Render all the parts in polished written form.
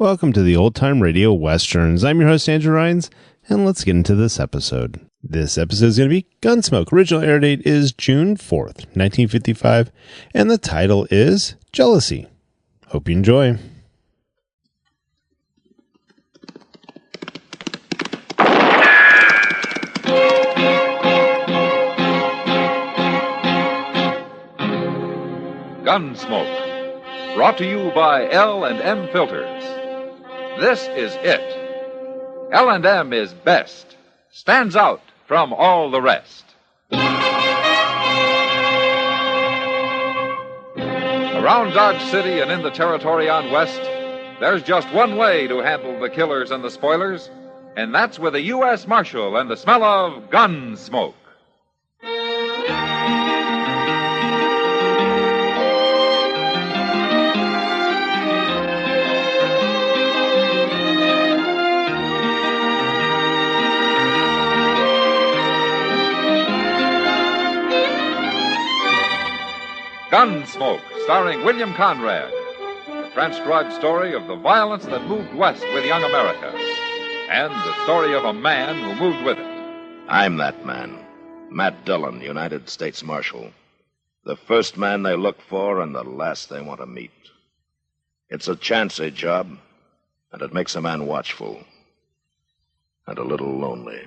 Welcome to the Old Time Radio Westerns. I'm your host, Andrew Rhines, and let's get into this episode. This episode is going to be Gunsmoke. Original air date is June 4th, 1955, and the title is Jealousy. Hope you enjoy. Gunsmoke, brought to you by L&M Filters. This is it. L&M is best, stands out from all the rest. Around Dodge City and in the territory on West, there's just one way to handle the killers and the spoilers, and that's with a U.S. Marshal and the smell of Gunsmoke. Gunsmoke, starring William Conrad, the transcribed story of the violence that moved west with young America, and the story of a man who moved with it. I'm that man, Matt Dillon, United States Marshal. The first man they look for and the last they want to meet. It's a chancy job, and it makes a man watchful and a little lonely.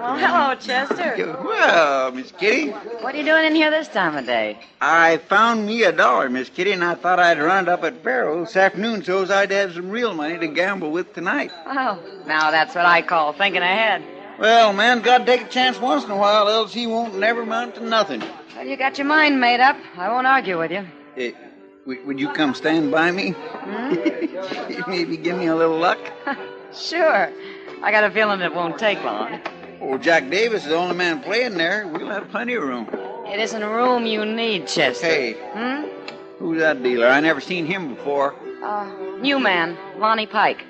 Well, hello, Chester. Well, Miss Kitty, What are you doing in here this time of day? I found me $1, Miss Kitty, and I thought I'd run it up at Barrow this afternoon so's I'd have some real money to gamble with tonight. Oh, now that's what I call thinking ahead. Well, man's got to take a chance once in a while, else he won't never amount to nothing. Well, you got your mind made up. I won't argue with you. Would you come stand by me? Maybe give me a little luck? Sure. I got a feeling it won't take long. Oh, Jack Davis is the only man playing there. We'll have plenty of room. It isn't room you need, Chester. Hey. Who's that dealer? I never seen him before. New man, Lonnie Pike.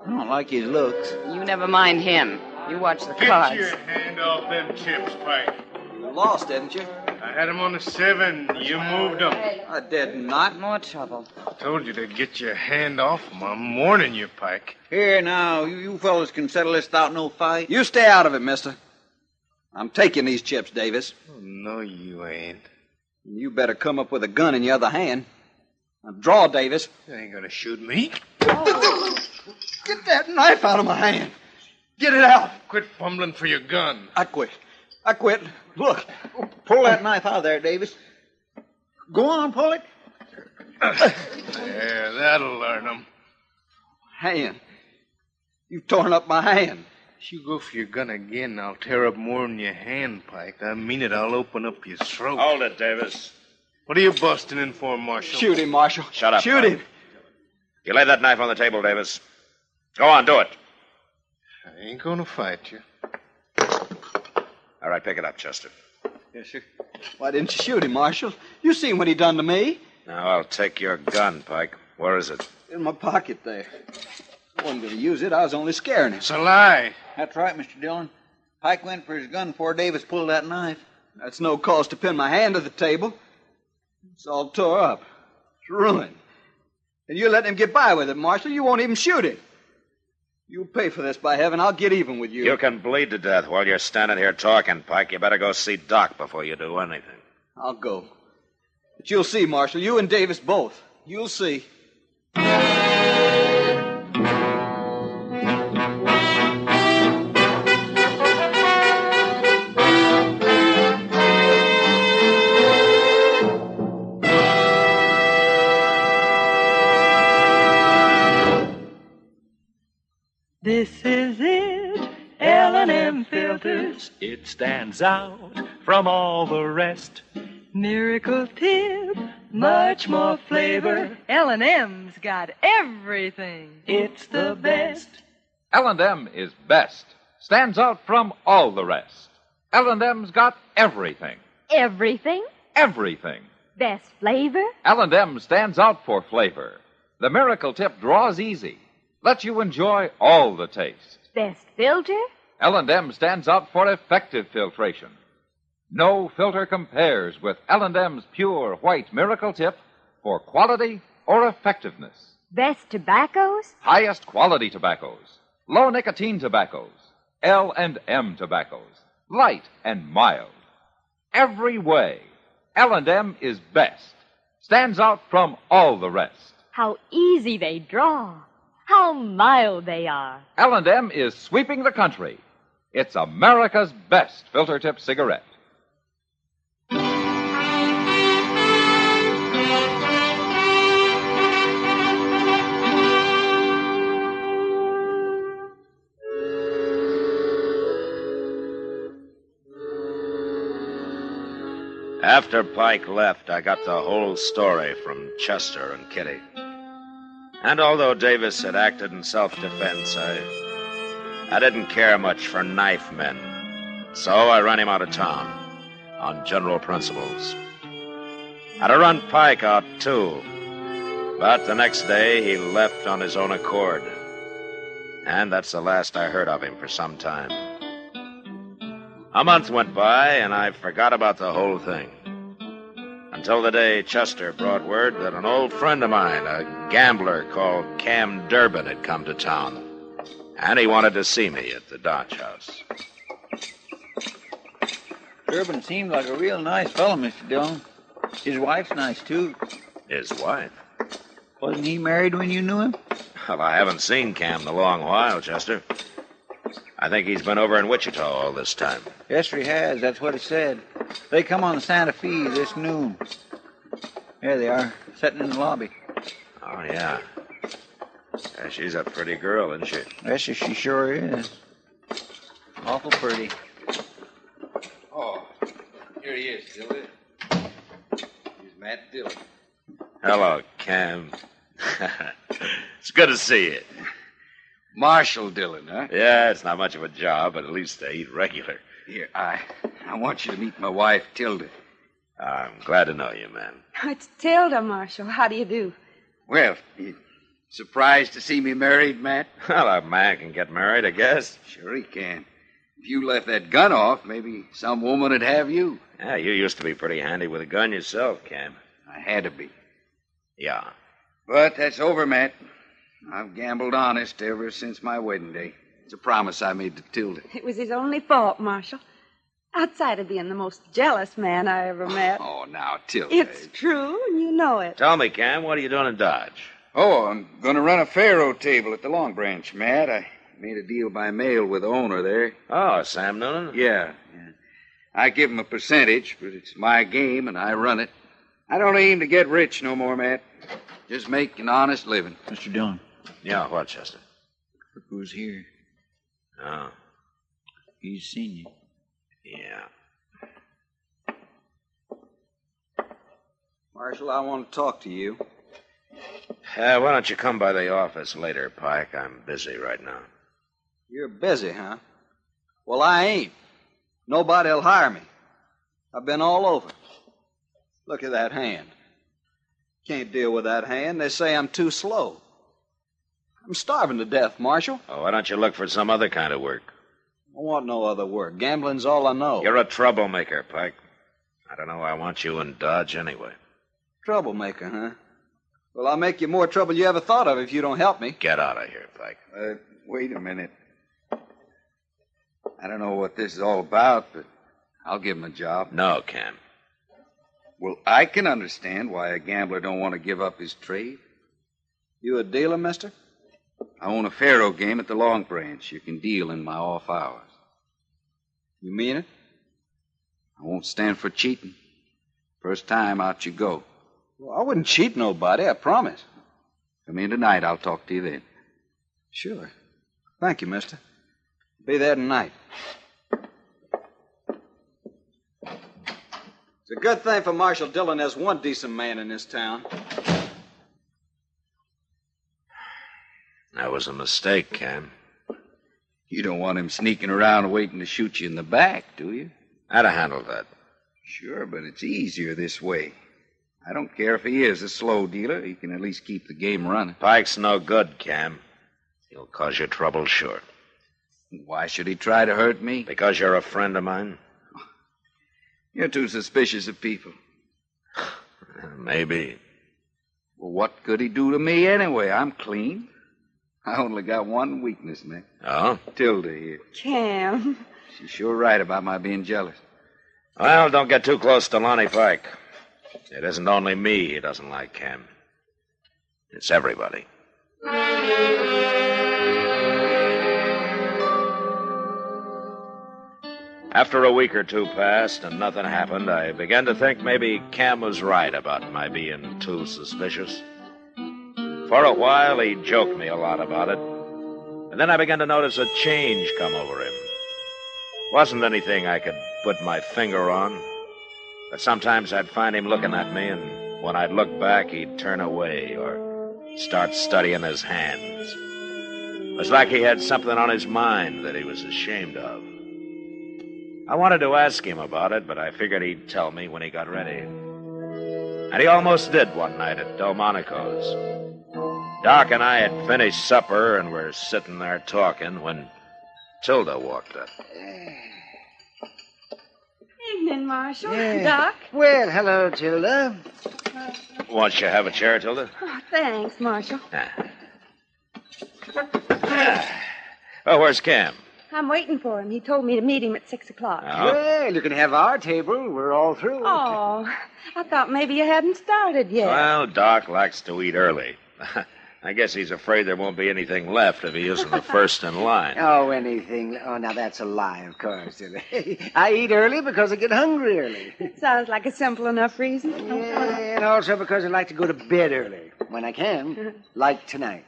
I don't like his looks. You never mind him. You watch the Get cards. your hand off them chips, Pike. You lost, didn't you? I had them on a 7. You moved them. I did not. More trouble. I told you to get your hand off them. I'm warning you, Pike. Here, now, you fellas can settle this without no fight. You stay out of it, mister. I'm taking these chips, Davis. Oh, no, you ain't. You better come up with a gun in your other hand. Now, draw, Davis. You ain't gonna shoot me. Get that knife out of my hand. Get it out. Quit fumbling for your gun. I quit. Look, pull that knife out of there, Davis. Go on, pull it. There, that'll learn them. Hand. You've torn up my hand. If you go for your gun again, I'll tear up more than your hand, Pike. I mean it, I'll open up your throat. Hold it, Davis. What are you busting in for, Marshal? Shoot him, Marshal. Shut up, Shoot Pike. him. You lay that knife on the table, Davis. Go on, do it. I ain't gonna fight you. All right, pick it up, Chester. Yes, sir. Why didn't you shoot him, Marshal? You seen what he done to me. Now, I'll take your gun, Pike. Where is it? In my pocket there. I wasn't going to use it. I was only scaring him. It's a lie. That's right, Mr. Dillon. Pike went for his gun before Davis pulled that knife. That's no cause to pin my hand to the table. It's all tore up. It's ruined. And you let him get by with it, Marshal. You won't even shoot him. You'll pay for this, by heaven. I'll get even with you. You can bleed to death while you're standing here talking, Pike. You better go see Doc before you do anything. I'll go. But you'll see, Marshal. You and Davis both. You'll see. This is it, L&M Filters. It stands out from all the rest. Miracle Tip, much more flavor. L&M's got everything. It's the best. L&M is best. Stands out from all the rest. L&M's got everything. Everything? Everything. Best flavor? L&M stands out for flavor. The Miracle Tip draws easy. Lets you enjoy all the taste. Best filter? L&M stands out for effective filtration. No filter compares with L&M's pure white Miracle Tip for quality or effectiveness. Best tobaccos? Highest quality tobaccos. Low nicotine tobaccos. L&M tobaccos. Light and mild. Every way, L&M is best. Stands out from all the rest. How easy they draw. How mild they are. L&M is sweeping the country. It's America's best filter tip cigarette. After Pike left, I got the whole story from Chester and Kitty. And although Davis had acted in self-defense, I didn't care much for knife men. So I ran him out of town on general principles. I'd have run Pike out, too. But the next day, he left on his own accord. And that's the last I heard of him for some time. A month went by, and I forgot about the whole thing. Until the day Chester brought word that an old friend of mine, a gambler called Cam Durbin, had come to town. And he wanted to see me at the Dodge House. Durbin seemed like a real nice fellow, Mr. Dillon. His wife's nice, too. His wife? Wasn't he married when you knew him? Well, I haven't seen Cam in a long while, Chester. I think he's been over in Wichita all this time. Yes, he has. That's what he said. They come on the Santa Fe this noon. There they are, sitting in the lobby. Oh, yeah. She's a pretty girl, isn't she? Yes, she sure is. Awful pretty. Oh, here he is, Dillon. Here's Matt Dillon. Hello, Cam. It's good to see you. Marshal Dillon, huh? Yeah, it's not much of a job, but at least they eat regular. Here, I want you to meet my wife, Tilda. I'm glad to know you, man. It's Tilda, Marshal. How do you do? Well, you surprised to see me married, Matt? Well, a man can get married, I guess. Sure he can. If you left that gun off, maybe some woman would have you. Yeah, you used to be pretty handy with a gun yourself, Cam. I had to be. Yeah. But that's over, Matt. I've gambled honest ever since my wedding day. It's a promise I made to Tilda. It was his only fault, Marshal. Outside of being the most jealous man I ever met. Oh, now, Tilda. It's true, and you know it. Tell me, Cam, what are you doing in Dodge? Oh, I'm going to run a faro table at the Long Branch, Matt. I made a deal by mail with the owner there. Oh, Sam Noonan? Yeah. I give him a percentage, but it's my game, and I run it. I don't aim to get rich no more, Matt. Just make an honest living. Mr. Dillon. Yeah, what, Chester? Look who's here. Oh. He's seen you. Yeah. Marshal, I want to talk to you. Why don't you come by the office later, Pike? I'm busy right now. You're busy, huh? Well, I ain't. Nobody'll hire me. I've been all over. Look at that hand. Can't deal with that hand. They say I'm too slow. I'm starving to death, Marshal. Oh, why don't you look for some other kind of work? I want no other work. Gambling's all I know. You're a troublemaker, Pike. I don't know why I want you in Dodge anyway. Troublemaker, huh? Well, I'll make you more trouble you ever thought of if you don't help me. Get out of here, Pike. Wait a minute. I don't know what this is all about, but I'll give him a job. No, Cam. Well, I can understand why a gambler don't want to give up his trade. You a dealer, mister? I own a faro game at the Long Branch. You can deal in my off hours. You mean it? I won't stand for cheating. First time, out you go. Well, I wouldn't cheat nobody, I promise. Come in tonight. I'll talk to you then. Sure. Thank you, mister. Be there tonight. a good thing for Marshal Dillon there's one decent man in this town. That was a mistake, Cam. You don't want him sneaking around waiting to shoot you in the back, do you? I'd have handled that. Sure, but it's easier this way. I don't care if he is a slow dealer. He can at least keep the game running. Pike's no good, Cam. He'll cause you trouble, sure. Why should he try to hurt me? Because you're a friend of mine? You're too suspicious of people. Maybe. Well, what could he do to me anyway? I'm clean. I only got one weakness, Mick. Oh? Tilda here. Cam. She's sure right about my being jealous. Well, don't get too close to Lonnie Pike. It isn't only me he doesn't like, Cam. It's everybody. After a week or two passed and nothing happened, I began to think maybe Cam was right about my being too suspicious. For a while, he joked me a lot about it. And then I began to notice a change come over him. Wasn't anything I could put my finger on. But sometimes I'd find him looking at me, and when I'd look back, he'd turn away or start studying his hands. It was like he had something on his mind that he was ashamed of. I wanted to ask him about it, but I figured he'd tell me when he got ready. And he almost did one night at Delmonico's. Doc and I had finished supper and were sitting there talking when Tilda walked up. Evening, Marshal. Doc. Well, hello, Tilda. Won't you have a chair, Tilda? Oh, thanks, Marshal. Oh, where's Cam? I'm waiting for him. He told me to meet him at 6 o'clock. Oh. Well, you can have our table. We're all through. Oh, I thought maybe you hadn't started yet. Well, Doc likes to eat early. I guess he's afraid there won't be anything left if he isn't the first in line. Oh, anything. Oh, now that's a lie, of course. I eat early because I get hungry early. It sounds like a simple enough reason. Yeah, and also because I like to go to bed early when I can, like tonight.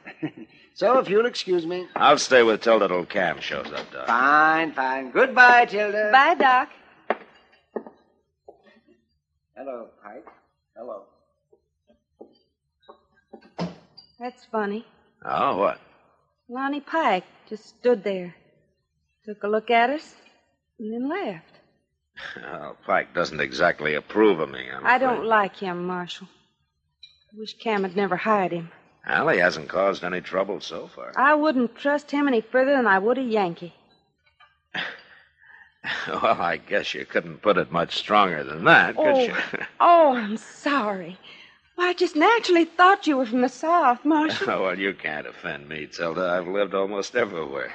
So if you'll excuse me. I'll stay with Tilda till Cam shows up, Doc. Fine, fine. Goodbye, Tilda. Bye, Doc. Hello, Pike. Hello. That's funny. Oh, what? Lonnie Pike just stood there, took a look at us, and then left. Oh, Pike doesn't exactly approve of me. I don't like him, Marshal. I wish Cam had never hired him. Well, he hasn't caused any trouble so far. I wouldn't trust him any further than I would a Yankee. Well, I guess you couldn't put it much stronger than that, could you? Oh, I'm sorry. Well, I just naturally thought you were from the South, Marshal. Oh, well, you can't offend me, Tilda. I've lived almost everywhere.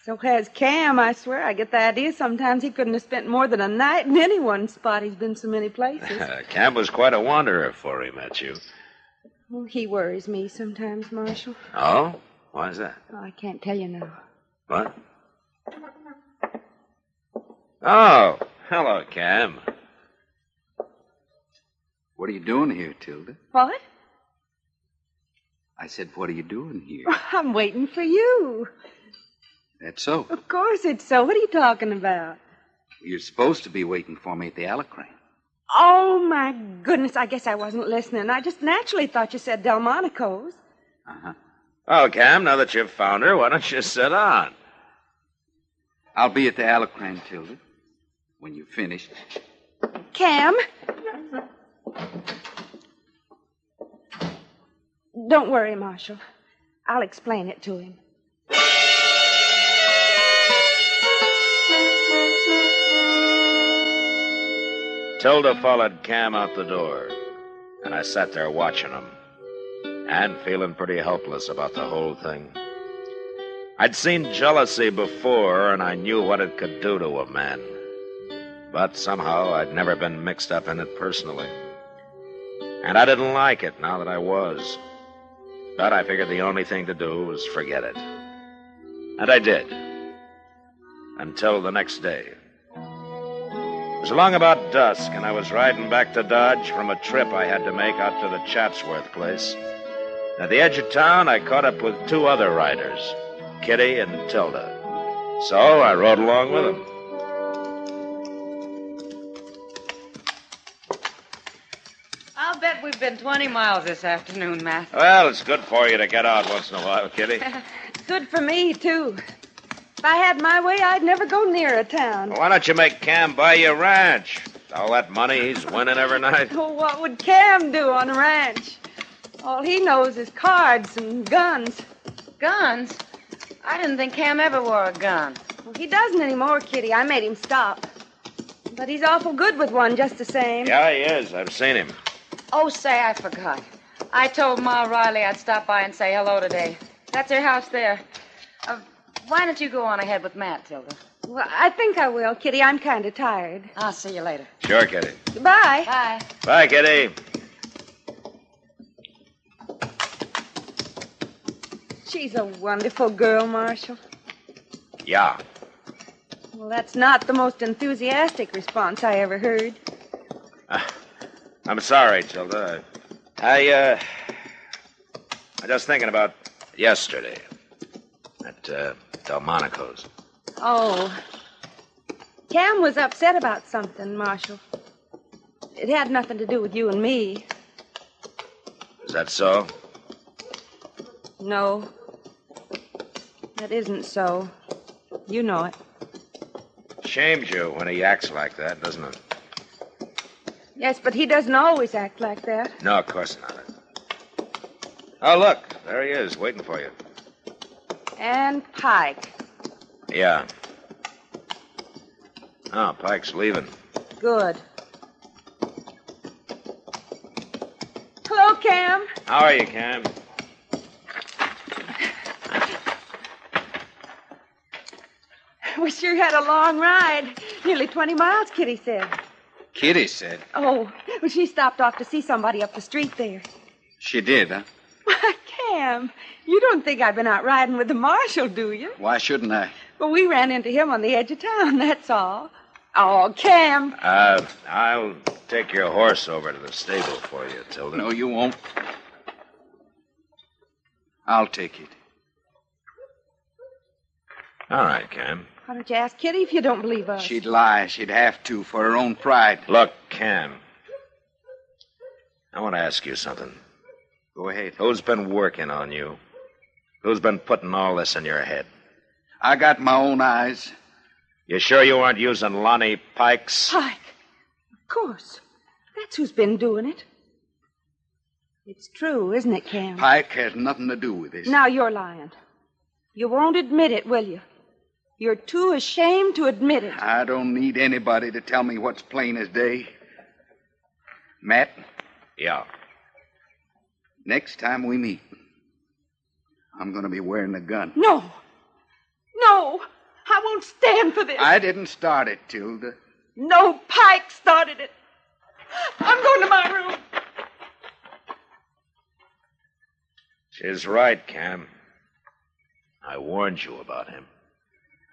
So has Cam, I swear. I get the idea sometimes he couldn't have spent more than a night in any one spot. He's been so many places. Cam was quite a wanderer before he met you. Well, he worries me sometimes, Marshal. Oh? Why is that? Oh, I can't tell you now. What? Oh, hello, Cam. What are you doing here, Tilda? What? I said, what are you doing here? I'm waiting for you. That's so. Of course it's so. What are you talking about? You're supposed to be waiting for me at the Alacrane. Oh, my goodness. I guess I wasn't listening. I just naturally thought you said Delmonico's. Uh-huh. Oh, Cam, now that you've found her, why don't you sit on? I'll be at the Alacrane, Tilda, when you've finished. Cam? Don't worry, Marshal. I'll explain it to him. Tilda followed Cam out the door, and I sat there watching him, and feeling pretty helpless about the whole thing. I'd seen jealousy before, and I knew what it could do to a man. But somehow I'd never been mixed up in it personally. And I didn't like it now that I was. But I figured the only thing to do was forget it. And I did. Until the next day. It was along about dusk, and I was riding back to Dodge from a trip I had to make out to the Chatsworth place. At the edge of town, I caught up with two other riders, Kitty and Tilda. So I rode along with them. I'll bet we've been 20 miles this afternoon, Matt. Well, it's good for you to get out once in a while, Kitty. Good for me, too. If I had my way, I'd never go near a town. Why don't you make Cam buy you a ranch? All that money he's winning every night. Oh, what would Cam do on a ranch? All he knows is cards and guns. Guns? I didn't think Cam ever wore a gun. Well, he doesn't anymore, Kitty. I made him stop. But he's awful good with one just the same. Yeah, he is. I've seen him. Oh, say, I forgot. I told Ma Riley I'd stop by and say hello today. That's her house there. Why don't you go on ahead with Matt, Tilda? Well, I think I will, Kitty. I'm kind of tired. I'll see you later. Sure, Kitty. Goodbye. Bye. Bye, Kitty. She's a wonderful girl, Marshal. Yeah. Well, that's not the most enthusiastic response I ever heard. I'm sorry, Tilda. I just thinking about yesterday at Delmonico's. Oh. Cam was upset about something, Marshal. It had nothing to do with you and me. Is that so? No. That isn't so. You know it. Shames you when he acts like that, doesn't it? Yes, but he doesn't always act like that. No, of course not. Oh, look. There he is, waiting for you. And Pike. Yeah. Oh, Pike's leaving. Good. Hello, Cam. How are you, Cam? We sure had a long ride. Nearly 20 miles, Kitty said. Kitty said. Oh, well, she stopped off to see somebody up the street there. She did, huh? Why, Cam, you don't think I've been out riding with the marshal, do you? Why shouldn't I? Well, we ran into him on the edge of town, that's all. Oh, Cam. I'll take your horse over to the stable for you, Tilda. No, you won't. I'll take it. All right, Cam. Why don't you ask Kitty if you don't believe us? She'd lie. She'd have to for her own pride. Look, Cam. I want to ask you something. Go ahead. Who's been working on you? Who's been putting all this in your head? I got my own eyes. You sure you weren't using Lonnie Pike's? Pike. Of course. That's who's been doing it. It's true, isn't it, Cam? Pike has nothing to do with this. Now you're lying. You won't admit it, will you? You're too ashamed to admit it. I don't need anybody to tell me what's plain as day. Matt? Yeah. Next time we meet, I'm going to be wearing a gun. No. No. I won't stand for this. I didn't start it, Tilda. No, Pike started it. I'm going to my room. She's right, Cam. I warned you about him.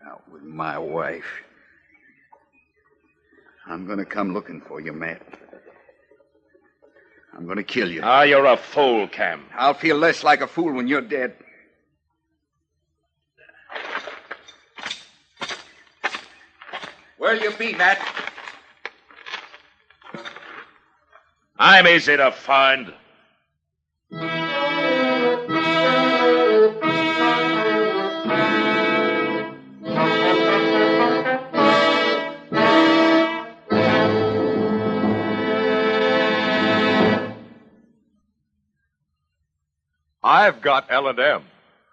Out with my wife. I'm going to come looking for you, Matt. I'm going to kill you. Ah, you're a fool, Cam. I'll feel less like a fool when you're dead. Where'll you be, Matt? I'm easy to find. I've got L&M.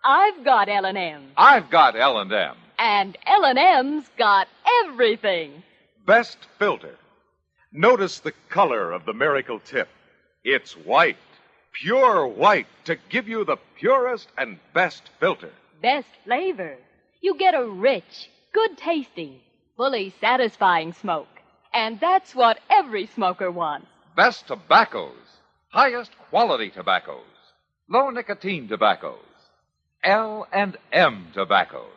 I've got L&M. I've got L&M. And L&M's got everything. Best filter. Notice the color of the miracle tip. It's white, pure white, to give you the purest and best filter. Best flavor. You get a rich, good tasting, fully satisfying smoke. And that's what every smoker wants. Best tobaccos. Highest quality tobaccos. Low nicotine tobaccos. L&M tobaccos.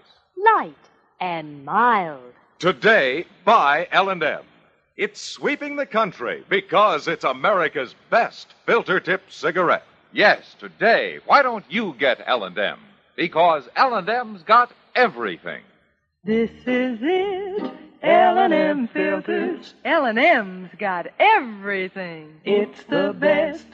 Light and mild. Today, buy L&M. It's sweeping the country because it's America's best filter tip cigarette. Yes, today, why don't you get L&M? Because L&M's got everything. This is it, L&M filters. L&M's got everything. It's the best.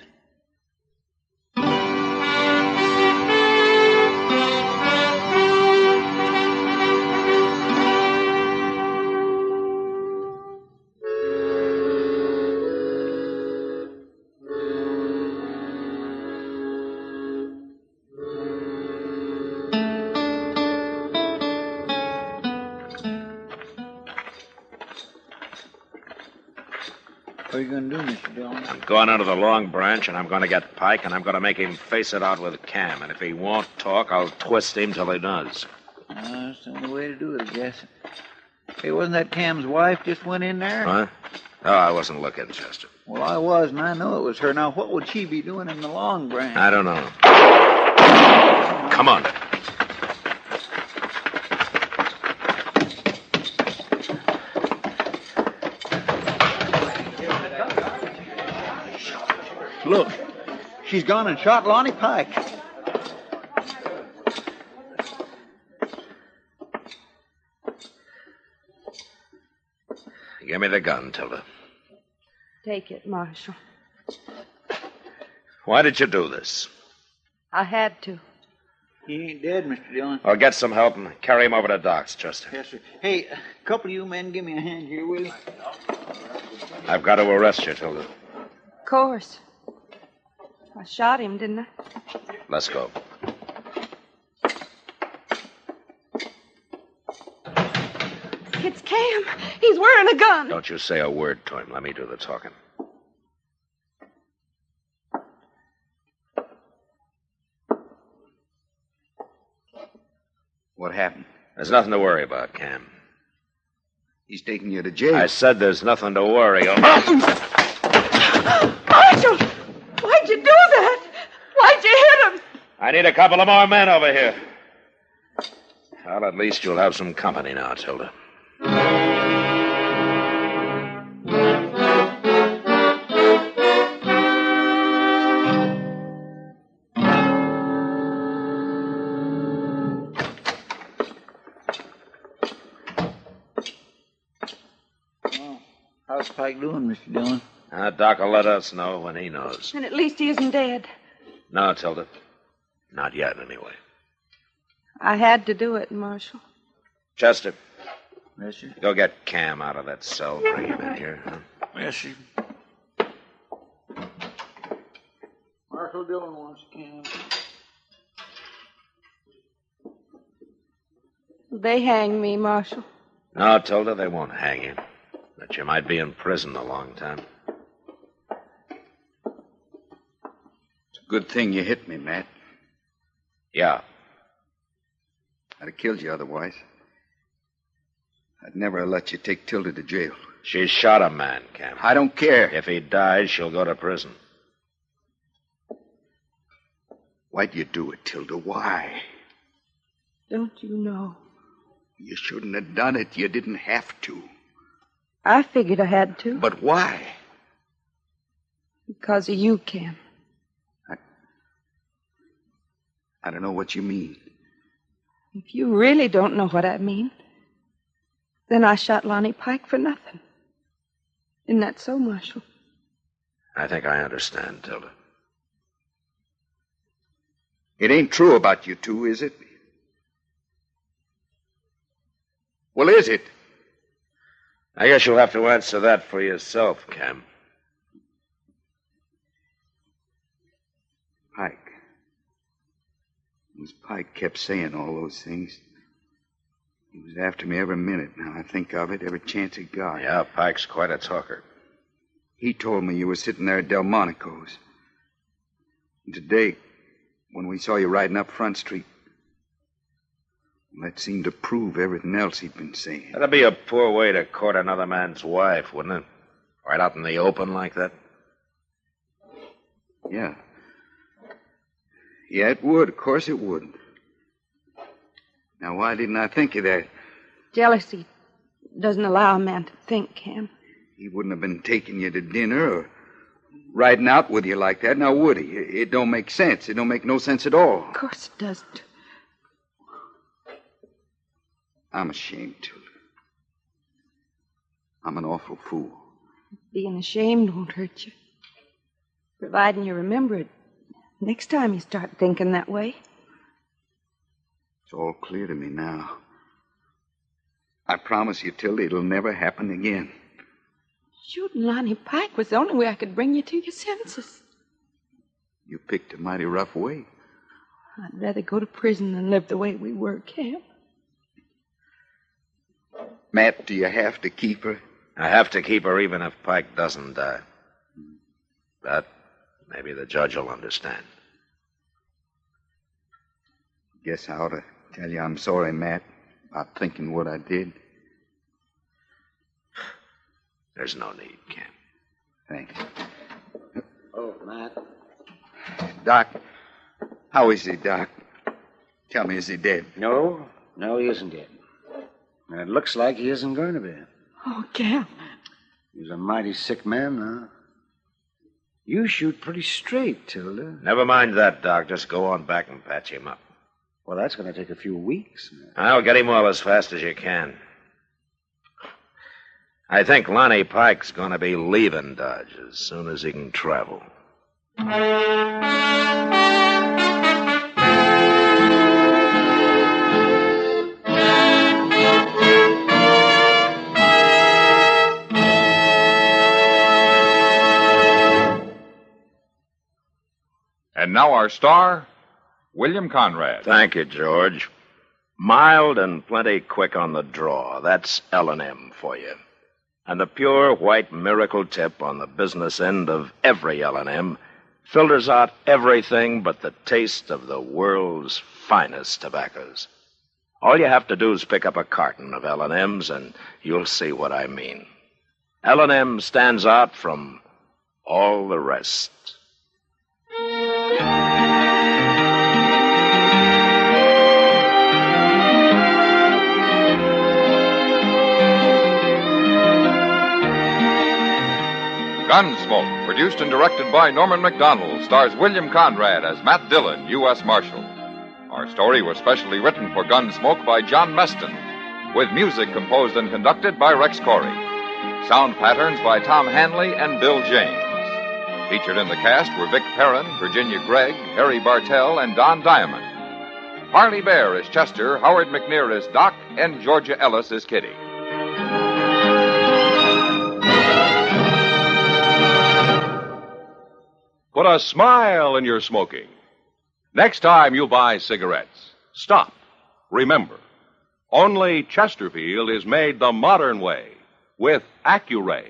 What are you going to do, Mr. Dillon? I'm going under the Long Branch, and I'm going to get Pike, and I'm going to make him face it out with Cam. And if he won't talk, I'll twist him till he does. That's the only way to do it, I guess. Hey, wasn't that Cam's wife just went in there? Huh? Oh, I wasn't looking, Chester. Well, I was, and I know it was her. Now, what would she be doing in the Long Branch? I don't know. Come on. Look, she's gone and shot Lonnie Pike. Give me the gun, Tilda. Take it, Marshal. Why did you do this? I had to. He ain't dead, Mr. Dillon. I'll get some help and carry him over to Doc's, Chester. Yes, sir. Hey, a couple of you men give me a hand here, will you? I've got to arrest you, Tilda. Of course. I shot him, didn't I? Let's go. It's Cam. He's wearing a gun. Don't you say a word to him. Let me do the talking. What happened? There's nothing to worry about, Cam. He's taking you to jail. I said there's nothing to worry about. Marshal! Why'd you do that? Why'd you hit him? I need a couple of more men over here. Well, at least you'll have some company now, Tilda. How's Pike doing, Mr. Dillon? Doc will let us know when he knows. And at least he isn't dead. No, Tilda. Not yet, anyway. I had to do it, Marshal. Chester, Yes, sir. go get Cam out of that cell. Bring him in here. Huh? Yes, sir. Marshal Dillon wants Cam. They hang me, Marshal. No, Tilda, they won't hang you. But you might be in prison a long time. It's a good thing you hit me, Matt. Yeah. I'd have killed you otherwise. I'd never have let you take Tilda to jail. She shot a man, Cam. I don't care. If he dies, she'll go to prison. Why'd you do it, Tilda? Why? Don't you know? You shouldn't have done it. You didn't have to. I figured I had to. But why? Because of you, Cam. I don't know what you mean. If you really don't know what I mean, then I shot Lonnie Pike for nothing. Isn't that so, Marshal? I think I understand, Tilda. It ain't true about you two, is it? Well, is it? I guess you'll have to answer that for yourself, Cam. Pike. It was Pike kept saying all those things. He was after me every minute, now I think of it, every chance he got. Yeah, Pike's quite a talker. He told me you were sitting there at Delmonico's. And today, when we saw you riding up Front Street, that seemed to prove everything else he'd been saying. That'd be a poor way to court another man's wife, wouldn't it? Right out in the open like that? Yeah. Yeah, it would. Of course it would. Now, why didn't I think of that? Jealousy doesn't allow a man to think, Cam. He wouldn't have been taking you to dinner or riding out with you like that, now would he? It don't make sense. It don't make no sense at all. Of course it doesn't. I'm ashamed, Tilda. I'm an awful fool. Being ashamed won't hurt you. Providing you remember it next time you start thinking that way. It's all clear to me now. I promise you, Tildy, it'll never happen again. Shooting Lonnie Pike was the only way I could bring you to your senses. You picked a mighty rough way. I'd rather go to prison than live the way we were, Cam. Matt, do you have to keep her? I have to keep her even if Pike doesn't die. But maybe the judge will understand. Guess I ought to tell you I'm sorry, Matt, about thinking what I did. There's no need, Cam. Thanks. Oh, Matt. Doc, how is he, Doc? Tell me, is he dead? No, he isn't dead. And it looks like he isn't going to be. Oh, Cam. He's a mighty sick man now. You shoot pretty straight, Tilda. Never mind that, Doc. Just go on back and patch him up. Well, that's going to take a few weeks. I'll get him well as fast as you can. I think Lonnie Pike's going to be leaving Dodge as soon as he can travel. And now our star, William Conrad. Thank you, George. Mild and plenty quick on the draw. That's L&M for you. And the pure white miracle tip on the business end of every L&M filters out everything but the taste of the world's finest tobaccos. All you have to do is pick up a carton of L&Ms and you'll see what I mean. L&M stands out from all the rest. Gunsmoke, produced and directed by Norman Macdonald, stars William Conrad as Matt Dillon, U.S. Marshal. Our story was specially written for Gunsmoke by John Meston, with music composed and conducted by Rex Corey. Sound patterns by Tom Hanley and Bill James. Featured in the cast were Vic Perrin, Virginia Gregg, Harry Bartell, and Don Diamond. Harley Bear is Chester, Howard McNear is Doc, and Georgia Ellis is Kitty. Put a smile in your smoking. Next time you buy cigarettes, stop. Remember, only Chesterfield is made the modern way with Accuray.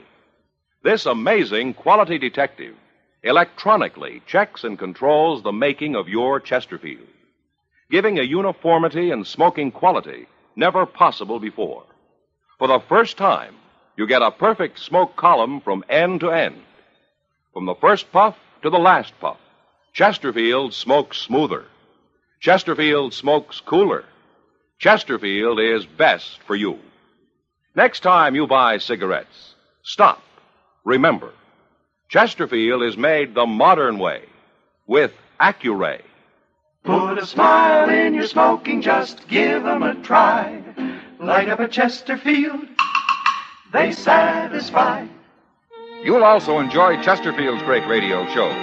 This amazing quality detective electronically checks and controls the making of your Chesterfield, giving a uniformity and smoking quality never possible before. For the first time, you get a perfect smoke column from end to end. From the first puff to the last puff, Chesterfield smokes smoother. Chesterfield smokes cooler. Chesterfield is best for you. Next time you buy cigarettes, stop. Remember, Chesterfield is made the modern way with Accuray. Put a smile in your smoking, just give 'em a try. Light up a Chesterfield, they satisfy. You'll also enjoy Chesterfield's great radio shows.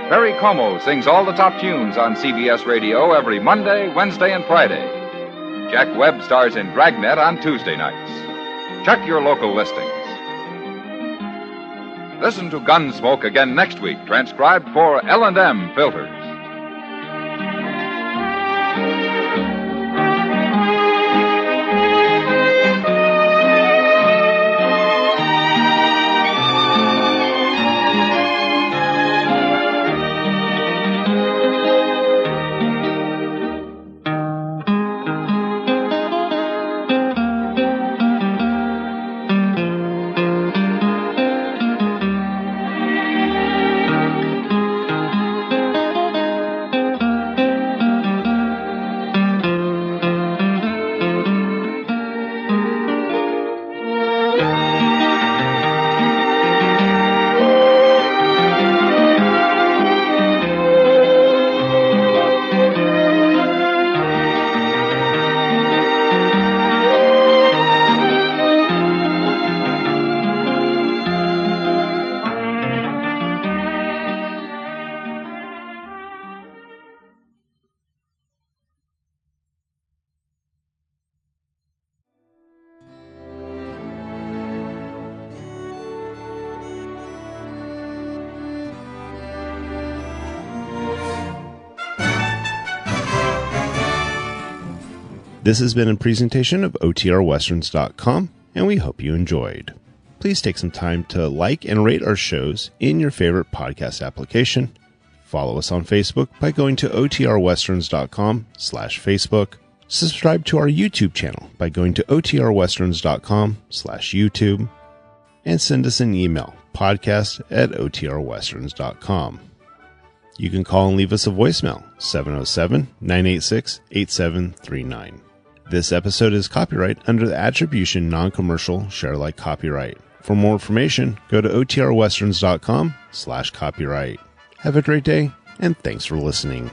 Perry Como sings all the top tunes on CBS Radio every Monday, Wednesday, and Friday. Jack Webb stars in Dragnet on Tuesday nights. Check your local listings. Listen to Gunsmoke again next week, transcribed for L&M Filters. This has been a presentation of OTRWesterns.com, and we hope you enjoyed. Please take some time to like and rate our shows in your favorite podcast application. Follow us on Facebook by going to OTRWesterns.com/Facebook. Subscribe to our YouTube channel by going to OTRWesterns.com/YouTube. And send us an email, podcast@OTRWesterns.com. You can call and leave us a voicemail, 707-986-8739. This episode is copyright under the Attribution Non-Commercial Share-alike copyright. For more information, go to OTRWesterns.com/copyright. Have a great day, and thanks for listening.